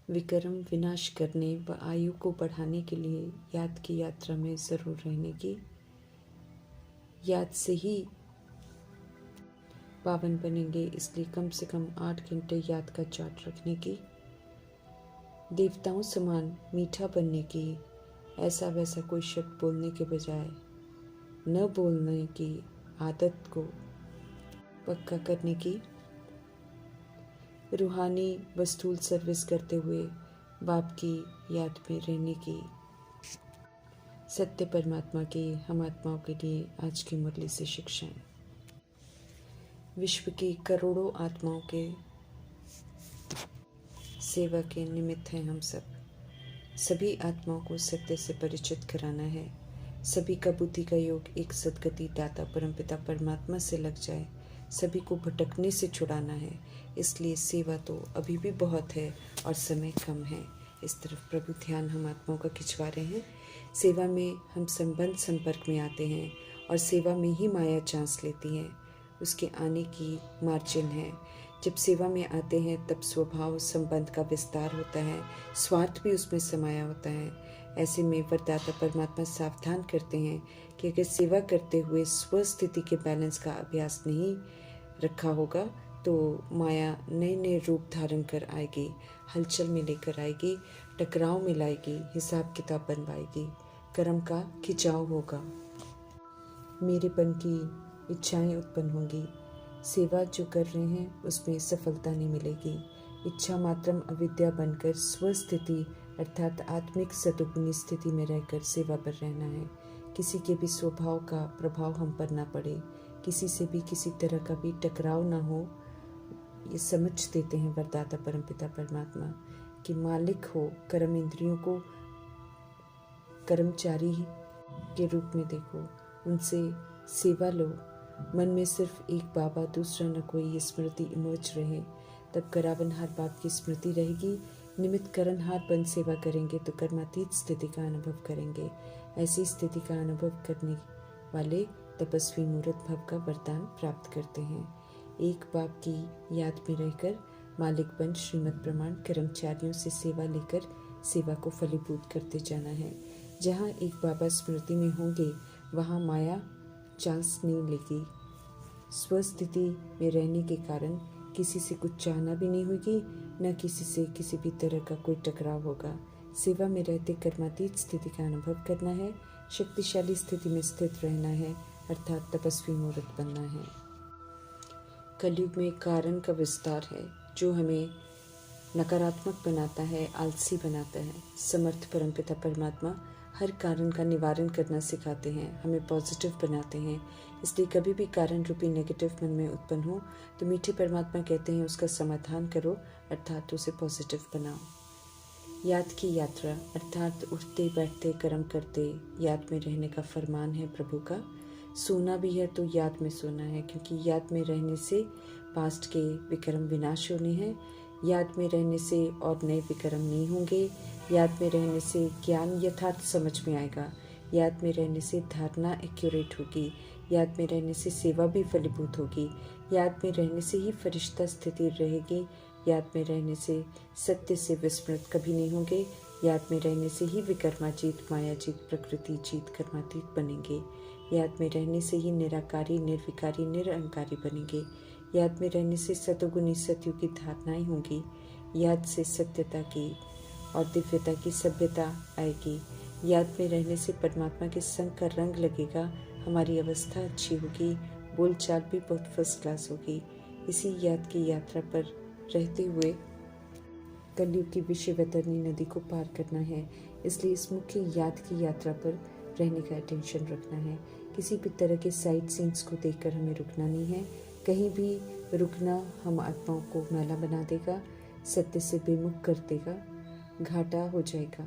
विक्रम विनाश करने व आयु को बढ़ाने के लिए याद की यात्रा में ज़रूर रहने की, याद से ही पावन बनेंगे, इसलिए कम से कम 8 घंटे याद का चार्ट रखने की, देवताओं समान मीठा बनने की, ऐसा वैसा कोई शब्द बोलने के बजाय न बोलने की आदत को पक्का करने की, रूहानी व स्थूल सर्विस करते हुए बाप की याद में रहने की। सत्य परमात्मा की हम आत्माओं के लिए आज की मुरली से शिक्षाएं। विश्व की करोड़ों आत्माओं के सेवा के निमित्त हैं हम सब। सभी आत्माओं को सत्य से परिचित कराना है। सभी का बुद्धि का योग एक सद्गति दाता परमपिता परमात्मा से लग जाए। सभी को भटकने से छुड़ाना है। इसलिए सेवा तो अभी भी बहुत है और समय कम है। इस तरफ प्रभु ध्यान हम आत्माओं का खिंचवा रहे हैं। सेवा में हम संबंध संपर्क में आते हैं और सेवा में ही माया चांस लेती है। उसके आने की मार्जिन है। जब सेवा में आते हैं तब स्वभाव संबंध का विस्तार होता है, स्वार्थ भी उसमें समाया होता है। ऐसे में वरदाता परमात्मा सावधान करते हैं कि अगर सेवा करते हुए स्वस्थिति के बैलेंस का अभ्यास नहीं रखा होगा तो माया नए नए रूप धारण कर आएगी, हलचल में लेकर आएगी, टकराव में लाएगी, हिसाब किताब बनवाएगी, कर्म का खिंचाव होगा, मेरेपन की इच्छाएं उत्पन्न होंगी। सेवा जो कर रहे हैं उसमें सफलता नहीं मिलेगी। इच्छा मात्रम अविद्या बनकर स्वस्थिति अर्थात आत्मिक सतुगुणी स्थिति में रहकर सेवा पर रहना है। किसी के भी स्वभाव का प्रभाव हम पर ना पड़े, किसी से भी किसी तरह का भी टकराव ना हो, ये समझ देते हैं वरदाता परमपिता परमात्मा कि मालिक हो, कर्म इंद्रियों को कर्मचारी के रूप में देखो, उनसे सेवा लो। मन में सिर्फ एक बाबा दूसरा न कोई ये स्मृति इमर्ज रहे, तब करावनहार बाप की स्मृति रहेगी। निमित्त करणहार बन सेवा करेंगे तो कर्मातीत स्थिति का अनुभव करेंगे। ऐसी स्थिति का अनुभव करने वाले तपस्वी मूर्त भव का वरदान प्राप्त करते हैं। एक बाप की याद में रहकर मालिक बन श्रीमद् प्रमाण कर्मचारियों से सेवा लेकर सेवा को फलीभूत करते जाना है। जहाँ एक बाबा स्मृति में होंगे वहाँ माया चांस नहीं लेगी। स्वस्थिति में रहने के कारण किसी से कुछ चाहना भी नहीं होगी, न किसी से किसी भी तरह का कोई टकराव होगा। सेवा में रहते कर्मातीत स्थिति का अनुभव करना है, शक्तिशाली स्थिति में स्थित रहना है, अर्थात तपस्वी मूर्त बनना है। कलयुग में कारण का विस्तार है जो हमें नकारात्मक बनाता है, आलसी बनाता है। समर्थ परमपिता परमात्मा हर कारण का निवारण करना सिखाते हैं, हमें पॉजिटिव बनाते हैं। इसलिए कभी भी कारण रूपी नेगेटिव मन में उत्पन्न हो तो मीठे परमात्मा कहते हैं उसका समाधान करो, अर्थात उसे पॉजिटिव बनाओ। याद की यात्रा अर्थात उठते बैठते कर्म करते याद में रहने का फरमान है प्रभु का। सोना भी है तो याद में सोना है, क्योंकि याद में रहने से पास्ट के विक्रम विनाश होने हैं। याद में रहने से और नए विक्रम नहीं होंगे। याद में रहने से ज्ञान यथार्थ समझ में आएगा। याद में रहने से धारणा एक्यूरेट होगी। याद में रहने से सेवा भी फलीभूत होगी। याद में रहने से ही फरिश्ता स्थिति रहेगी। याद में रहने से सत्य से विस्मृत कभी नहीं होंगे। याद में रहने से ही विकर्माजीत, मायाजीत, प्रकृति जीत, कर्मातीत बनेंगे। याद में रहने से ही निराकारी, निर्विकारी, निरअहंकारी बनेंगे। याद में रहने से सतोगुणी सतयुग की धारणाएं होंगी। याद से सत्यता की और दिव्यता की सभ्यता आएगी। याद में रहने से परमात्मा के संग का रंग लगेगा, हमारी अवस्था अच्छी होगी, बोलचाल भी बहुत फर्स्ट क्लास होगी। इसी याद की यात्रा पर रहते हुए कलयुग की विषय वैतरणी नदी को पार करना है। इसलिए इस मुख्य याद की यात्रा पर रहने का अटेंशन रखना है। किसी भी तरह के साइड सीन्स को देखकर हमें रुकना नहीं है। कहीं भी रुकना हम आत्माओं को मैला बना देगा, सत्य से बेमुख कर देगा, घाटा हो जाएगा।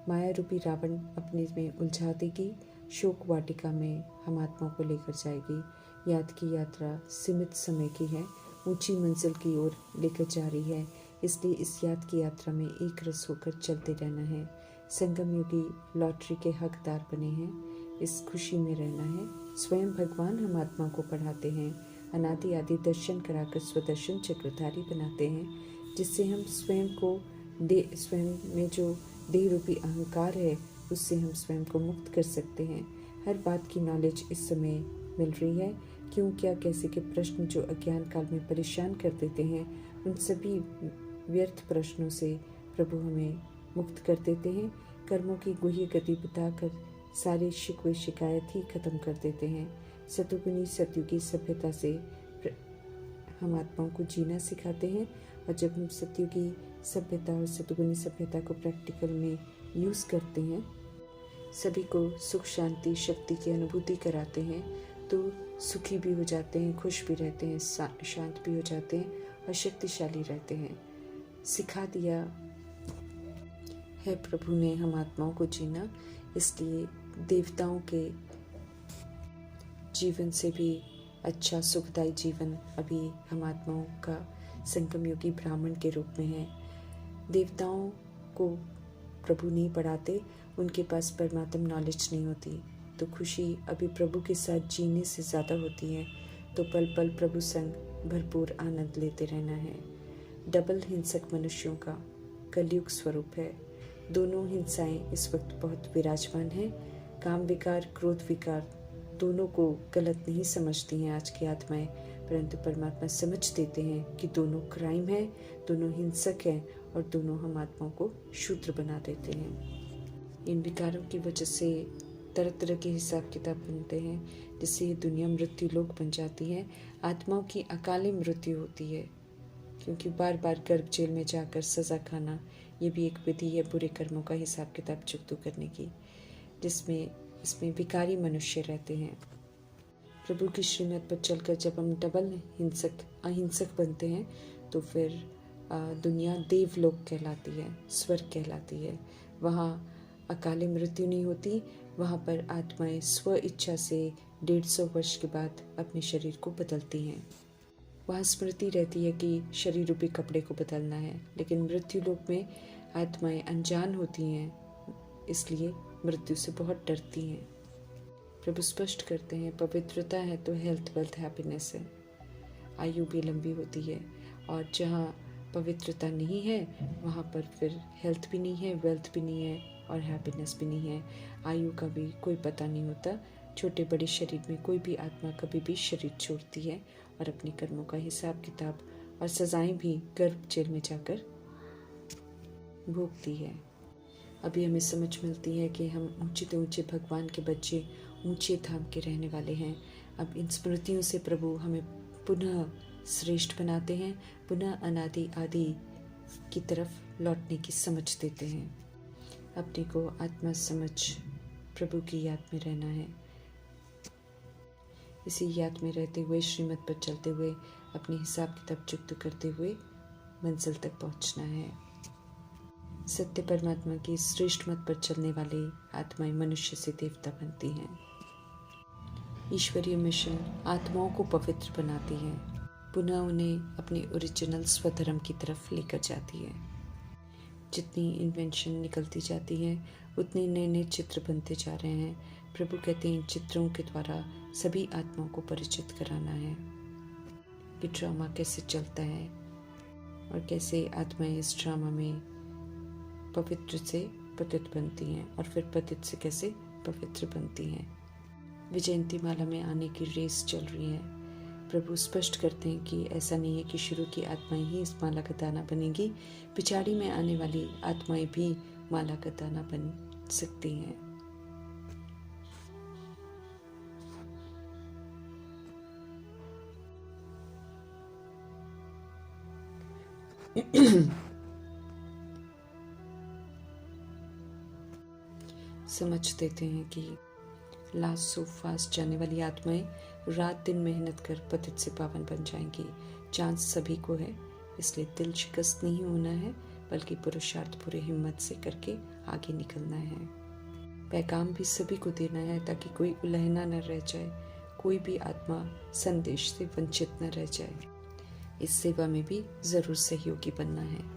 माया रूपी रावण अपने में उलझा देगी, शोक वाटिका में हम आत्माओं को लेकर जाएगी। याद की यात्रा सीमित समय की है, ऊंची मंजिल की ओर लेकर जा रही है। इसलिए इस याद की यात्रा में एक रस होकर चलते रहना है। संगम युगी लॉटरी के हकदार बने हैं, इस खुशी में रहना है। स्वयं भगवान हम आत्मा को पढ़ाते हैं, अनादि आदि दर्शन कराकर स्वदर्शन चक्रधारी बनाते हैं, जिससे हम स्वयं को स्वयं में जो देह रूपी अहंकार है उससे हम स्वयं को मुक्त कर सकते हैं। हर बात की नॉलेज इस समय मिल रही है। क्यों, क्या, कैसे के प्रश्न जो अज्ञान काल में परेशान कर देते हैं, उन सभी व्यर्थ प्रश्नों से प्रभु हमें मुक्त कर देते हैं। कर्मों की गुह्य गति बताकर सारे शिकवे शिकायत ही खत्म कर देते हैं। सतुगुनी सतयुगी सभ्यता से हम आत्माओं को जीना सिखाते हैं। और जब हम सतयुगी सभ्यता और सतुगुनी सभ्यता को प्रैक्टिकल में यूज़ करते हैं, सभी को सुख शांति शक्ति की अनुभूति कराते हैं, तो सुखी भी हो जाते हैं, खुश भी रहते हैं, शांत भी हो जाते हैं और शक्तिशाली रहते हैं। सिखा दिया है प्रभु ने हम आत्माओं को जीना, इसलिए देवताओं के जीवन से भी अच्छा सुखदायी जीवन अभी हम आत्माओं का संगम योगी ब्राह्मण के रूप में है। देवताओं को प्रभु नहीं पढ़ाते, उनके पास परमात्म नॉलेज नहीं होती, तो खुशी अभी प्रभु के साथ जीने से ज़्यादा होती है। तो पल पल प्रभु संग भरपूर आनंद लेते रहना है। डबल हिंसक मनुष्यों का कलयुग स्वरूप है। दोनों हिंसाएं इस वक्त बहुत विराजमान हैं। काम विकार, क्रोध विकार दोनों को गलत नहीं समझती हैं आज की आत्माएं, परंतु परमात्मा समझ देते हैं कि दोनों क्राइम है, दोनों हिंसक हैं और दोनों हम आत्माओं को शूद्र बना देते हैं। इन विकारों की वजह से तरह तरह के हिसाब किताब बनते हैं, जिससे ये दुनिया मृत्यु लोक बन जाती है। आत्माओं की अकाली मृत्यु होती है, क्योंकि बार बार गर्भ जेल में जाकर सज़ा खाना ये भी एक विधि है बुरे कर्मों का हिसाब किताब चुकता करने की, जिसमें इसमें विकारी मनुष्य रहते हैं। प्रभु की श्रीमत पर चलकर जब हम डबल अहिंसक बनते हैं, तो फिर दुनिया देवलोक कहलाती है, स्वर्ग कहलाती है। वहाँ अकाली मृत्यु नहीं होती, वहाँ पर आत्माएं स्व इच्छा से 150 वर्ष के बाद अपने शरीर को बदलती हैं। वहाँ स्मृति रहती है कि शरीर रूपी कपड़े को बदलना है, लेकिन मृत्यु लोक में आत्माएं अनजान होती हैं, इसलिए मृत्यु से बहुत डरती हैं। प्रभु स्पष्ट करते हैं, पवित्रता है तो हेल्थ वेल्थ हैप्पीनेस है, आयु भी लंबी होती है। और जहाँ पवित्रता नहीं है वहाँ पर फिर हेल्थ भी नहीं है, वेल्थ भी नहीं है और हैप्पीनेस भी नहीं है। आयु का भी कोई पता नहीं होता। छोटे बड़े शरीर में कोई भी आत्मा कभी भी शरीर छोड़ती है और अपने कर्मों का हिसाब किताब और सजाएं भी गर्भ जेल में जाकर भोगती है। अभी हमें समझ मिलती है कि हम ऊंचे तो ऊंचे भगवान के बच्चे, ऊंचे धाम के रहने वाले हैं। अब इन स्मृतियों से प्रभु हमें पुनः श्रेष्ठ बनाते हैं, पुनः अनादि आदि की तरफ लौटने की समझ देते हैं। अपने को आत्मा समझ प्रभु की याद में रहना है। इसी याद में रहते हुए, श्रीमत पर चलते हुए, अपने हिसाब किताब चुकता करते हुए मंजिल तक पहुंचना है। सत्य परमात्मा की श्रेष्ठ मत पर चलने वाली आत्माएं मनुष्य से देवता बनती हैं। ईश्वरीय मिशन आत्माओं को पवित्र बनाती है, पुनः उन्हें अपने ओरिजिनल स्वधर्म की तरफ लेकर जाती है। जितनी इन्वेंशन निकलती जाती है उतने नए नए चित्र बनते जा रहे हैं। प्रभु कहते हैं इन चित्रों के द्वारा सभी आत्माओं को परिचित कराना है कि ड्रामा कैसे चलता है और कैसे आत्माएं इस ड्रामा में पवित्र से पतित बनती हैं और फिर पतित से कैसे पवित्र बनती हैं। विजयंती माला में आने की रेस चल रही है। प्रभु स्पष्ट करते हैं कि ऐसा नहीं है कि शुरू की आत्माएं ही इस माला का दाना बनेगी, पिछाड़ी में आने वाली आत्माएं भी माला का दाना बन सकती हैं। समझ देते हैं कि लास्ट सो फास्ट जाने वाली आत्माएं रात दिन मेहनत कर पतित से पावन बन जाएंगी। चांस सभी को है, इसलिए दिल शिकस्त नहीं होना है, बल्कि पुरुषार्थ पूरे हिम्मत से करके आगे निकलना है। पैगाम भी सभी को देना है ताकि कोई उलहना न रह जाए, कोई भी आत्मा संदेश से वंचित न रह जाए। इस सेवा में भी जरूर सहयोगी बनना है।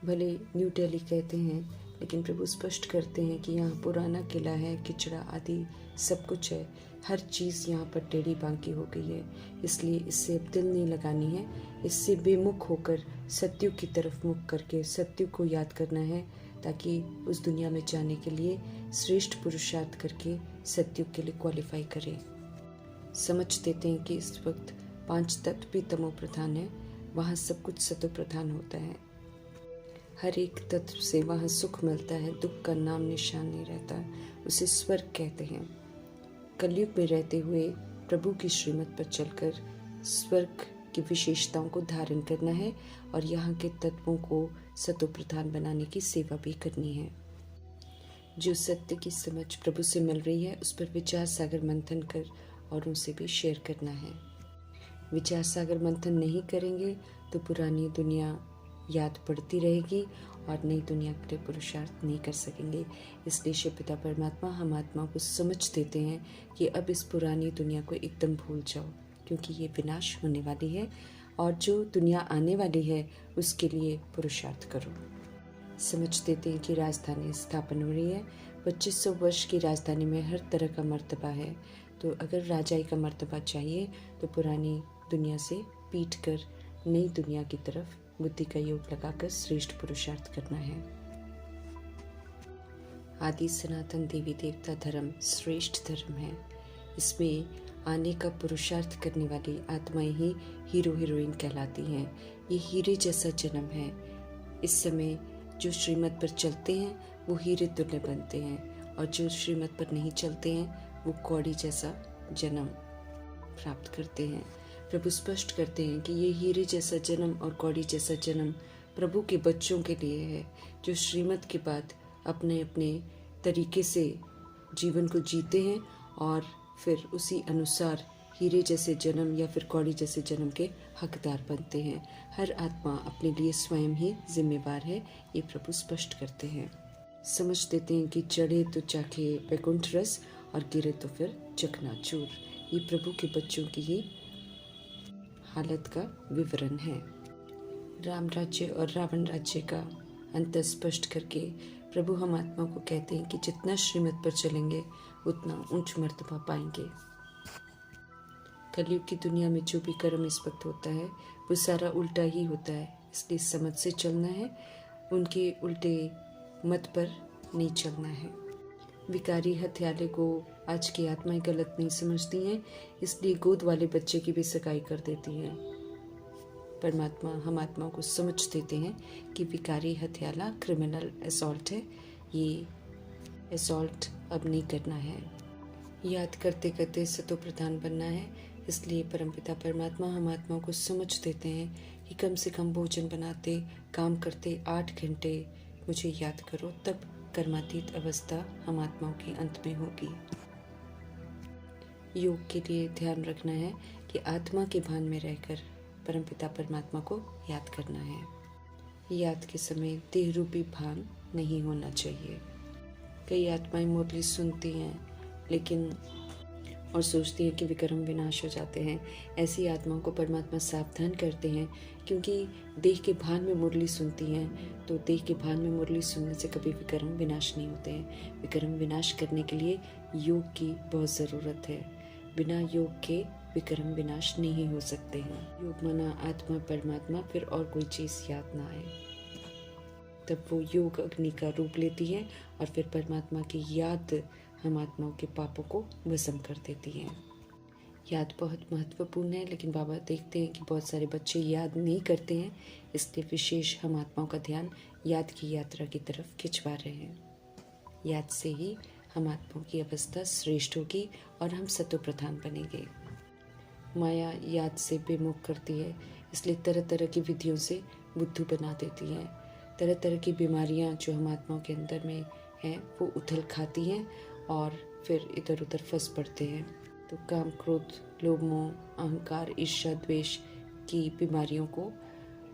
भले न्यू दिल्ली कहते हैं, लेकिन प्रभु स्पष्ट करते हैं कि यहाँ पुराना किला है, किचड़ा आदि सब कुछ है। हर चीज़ यहाँ पर टेढ़ी बांकी हो गई है, इसलिए इससे अब दिल नहीं लगानी है। इससे बेमुख होकर सत्युग की तरफ मुख करके सत्युग को याद करना है, ताकि उस दुनिया में जाने के लिए श्रेष्ठ पुरुषार्थ करके सत्युग के लिए क्वालिफाई करें। समझ देते हैं कि इस वक्त 5 तत्व भी तमो प्रधान है, वहाँ सब कुछ सतो प्रधान होता है। हर एक तत्व से वहाँ सुख मिलता है, दुख का नाम निशान नहीं रहता, उसे स्वर्ग कहते हैं। कलयुग में रहते हुए प्रभु की श्रीमत पर चलकर स्वर्ग की विशेषताओं को धारण करना है और यहाँ के तत्वों को सतो प्रधान बनाने की सेवा भी करनी है। जो सत्य की समझ प्रभु से मिल रही है, उस पर विचार सागर मंथन कर और उनसे भी शेयर करना है। विचार सागर मंथन नहीं करेंगे तो पुरानी दुनिया याद पड़ती रहेगी और नई दुनिया के लिए पुरुषार्थ नहीं कर सकेंगे। इसलिए शिव पिता परमात्मा हम आत्मा को समझ देते हैं कि अब इस पुरानी दुनिया को एकदम भूल जाओ, क्योंकि ये विनाश होने वाली है और जो दुनिया आने वाली है उसके लिए पुरुषार्थ करो। समझ देते हैं कि राजधानी स्थापन हो रही है। 2500 वर्ष की राजधानी में हर तरह का मर्तबा है, तो अगर राजाई का मर्तबा चाहिए तो पुरानी दुनिया से पीट कर नई दुनिया की तरफ बुद्धि का योग लगाकर श्रेष्ठ पुरुषार्थ करना है। आदि सनातन देवी देवता धर्म श्रेष्ठ धर्म है। इसमें आने का पुरुषार्थ करने वाली आत्माएं ही हीरो हीरोइन कहलाती हैं। ये हीरे जैसा जन्म है। इस समय जो श्रीमत पर चलते हैं वो हीरे तुल्य बनते हैं, और जो श्रीमत पर नहीं चलते हैं वो कौड़ी जैसा जन्म प्राप्त करते हैं। प्रभु स्पष्ट करते हैं कि ये हीरे जैसा जन्म और कौड़ी जैसा जन्म प्रभु के बच्चों के लिए है, जो श्रीमत के बाद अपने अपने तरीके से जीवन को जीते हैं और फिर उसी अनुसार हीरे जैसे जन्म या फिर कौड़ी जैसे जन्म के हकदार बनते हैं। हर आत्मा अपने लिए स्वयं ही जिम्मेवार है, ये प्रभु स्पष्ट करते हैं। समझ देते हैं कि चढ़े तो चाखे वैकुंठ रस और गिरे तो फिर चकनाचूर। ये प्रभु के बच्चों की ही हालत का विवरण है। राम राज्य और रावण राज्य का अंतर स्पष्ट करके प्रभु हम आत्मा को कहते हैं कि जितना श्रीमत पर चलेंगे उतना ऊंच मर्तबा पाएंगे। कलयुग की दुनिया में जो भी कर्म इस वक्त होता है वो सारा उल्टा ही होता है, इसलिए समझ से चलना है, उनके उल्टे मत पर नहीं चलना है। विकारी हत्याले को आज की आत्माएं गलत नहीं समझती हैं, इसलिए गोद वाले बच्चे की भी सगाई कर देती हैं। परमात्मा हम आत्माओं को समझ देते हैं कि विकारी हत्याला क्रिमिनल असॉल्ट है, ये असॉल्ट अब नहीं करना है। याद करते करते सतो प्रधान बनना है, इसलिए परमपिता परमात्मा हम आत्माओं को समझ देते हैं कि कम से कम भोजन बनाते काम करते 8 घंटे मुझे याद करो, तब कर्मातीत अवस्था हम आत्माओं की अंत में होगी। योग के लिए ध्यान रखना है कि आत्मा के भान में रहकर परमपिता परमात्मा को याद करना है। याद के समय देह रूपी भान नहीं होना चाहिए। कई आत्माएं मुरली सुनती हैं लेकिन और सोचती हैं कि विक्रम विनाश हो जाते हैं। ऐसी आत्माओं को परमात्मा सावधान करते हैं, क्योंकि देह के भान में मुरली सुनती हैं, तो देह के भान में मुरली सुनने से कभी विक्रम विनाश नहीं होते हैं। विक्रम विनाश करने के लिए योग की बहुत ज़रूरत है। बिना योग के विक्रम विनाश नहीं हो सकते हैं। योग माना आत्मा परमात्मा, फिर और कोई चीज़ याद ना आए, तब वो योग अग्नि का रूप लेती है और फिर परमात्मा की याद हम आत्माओं के पापों को भस्म कर देती है। याद बहुत महत्वपूर्ण है, लेकिन बाबा देखते हैं कि बहुत सारे बच्चे याद नहीं करते हैं, इसलिए विशेष हम आत्माओं का ध्यान याद की यात्रा की तरफ खिंचवा रहे हैं। याद से ही हम आत्माओं की अवस्था श्रेष्ठ होगी और हम सतो प्रधान बनेंगे। माया याद से बेमुख करती है, इसलिए तरह तरह की विधियों से बुद्धू बना देती है। तरह तरह की बीमारियां जो हम आत्माओं के अंदर में हैं वो उथल खाती हैं और फिर इधर उधर फंस पड़ते हैं। तो काम, क्रोध, लोभ, मोह, अहंकार, ईर्ष्या, द्वेष की बीमारियों को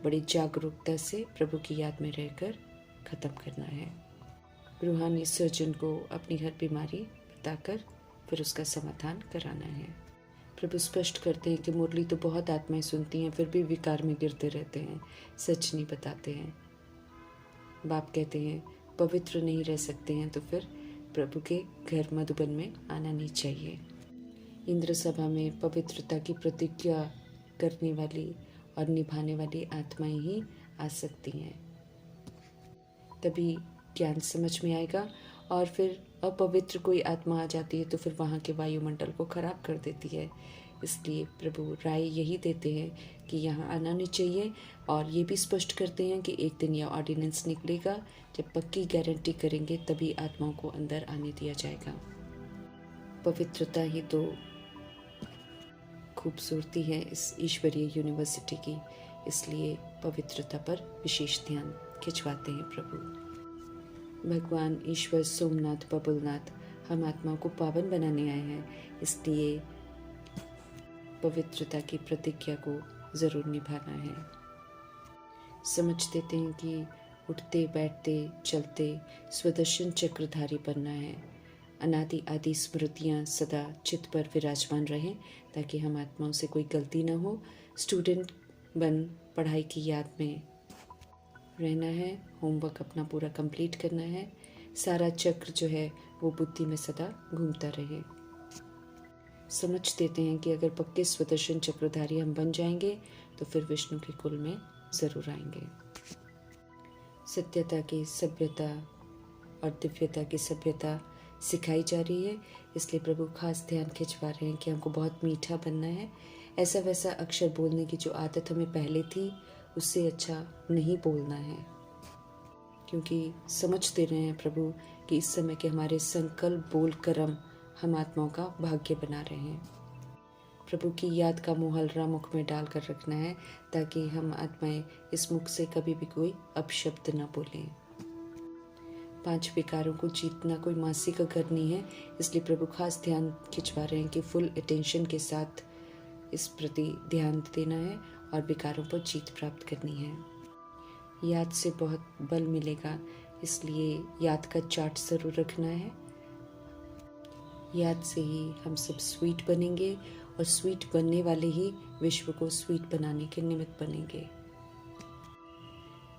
बड़ी जागरूकता से प्रभु की याद में रहकर ख़त्म करना है। रूहानी सर्जन को अपनी हर बीमारी बताकर फिर उसका समाधान कराना है। प्रभु स्पष्ट करते हैं कि मुरली तो बहुत आत्माएं सुनती हैं, फिर भी विकार में गिरते रहते हैं, सच नहीं बताते हैं। बाप कहते हैं पवित्र नहीं रह सकते हैं तो फिर प्रभु के घर मधुबन में आना नहीं चाहिए। इंद्र सभा में पवित्रता की प्रतिज्ञा करने वाली और निभाने वाली आत्माएं ही आ सकती हैं, तभी ज्ञान समझ में आएगा। और फिर अपवित्र कोई आत्मा आ जाती है तो फिर वहाँ के वायुमंडल को खराब कर देती है। इसलिए प्रभु राय यही देते हैं कि यहाँ आना नहीं चाहिए, और ये भी स्पष्ट करते हैं कि एक दिन यह ऑर्डिनेंस निकलेगा जब पक्की गारंटी करेंगे तभी आत्माओं को अंदर आने दिया जाएगा। पवित्रता ही तो खूबसूरती है इस ईश्वरीय यूनिवर्सिटी की, इसलिए पवित्रता पर विशेष ध्यान खिंचवाते हैं प्रभु। भगवान ईश्वर सोमनाथ बबुलनाथ हम आत्माओं को पावन बनाने आए हैं, इसलिए पवित्रता की प्रतिज्ञा को ज़रूर निभाना है। समझ देते हैं कि उठते बैठते चलते स्वदर्शन चक्रधारी बनना है। अनादि आदि स्मृतियाँ सदा चित्त पर विराजमान रहें ताकि हम आत्माओं से कोई गलती ना हो। स्टूडेंट बन पढ़ाई की याद में रहना है, होमवर्क अपना पूरा कंप्लीट करना है, सारा चक्र जो है वो बुद्धि में सदा घूमता रहे। समझ देते हैं कि अगर पक्के स्वदर्शन चक्रधारी हम बन जाएंगे तो फिर विष्णु के कुल में ज़रूर आएंगे। सत्यता की सभ्यता और दिव्यता की सभ्यता सिखाई जा रही है, इसलिए प्रभु खास ध्यान खिंचवा रहे हैं कि हमको बहुत मीठा बनना है। ऐसा वैसा अक्षर बोलने की जो आदत हमें पहले थी उससे अच्छा नहीं बोलना है, क्योंकि समझ दे रहे हैं प्रभु कि इस समय के हमारे संकल्प बोल कर्म हम आत्माओं का भाग्य बना रहे हैं। प्रभु की याद का मुहल्ला मुख में डालकर रखना है ताकि हम आत्माएं इस मुख से कभी भी कोई अपशब्द न बोलें। 5 विकारों को जीतना कोई मासी का घर नहीं है, इसलिए प्रभु खास ध्यान खिंचवा रहे हैं कि फुल अटेंशन के साथ इस प्रति ध्यान देना है और विकारों पर जीत प्राप्त करनी है। याद से बहुत बल मिलेगा, इसलिए याद का चार्ट ज़रूर रखना है। याद से ही हम सब स्वीट बनेंगे और स्वीट बनने वाले ही विश्व को स्वीट बनाने के निमित्त बनेंगे।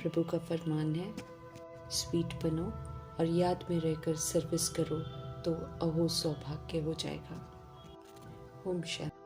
प्रभु का फरमान है स्वीट बनो और याद में रहकर सर्विस करो तो अहो सौभाग्य हो जाएगा। ओम शांति।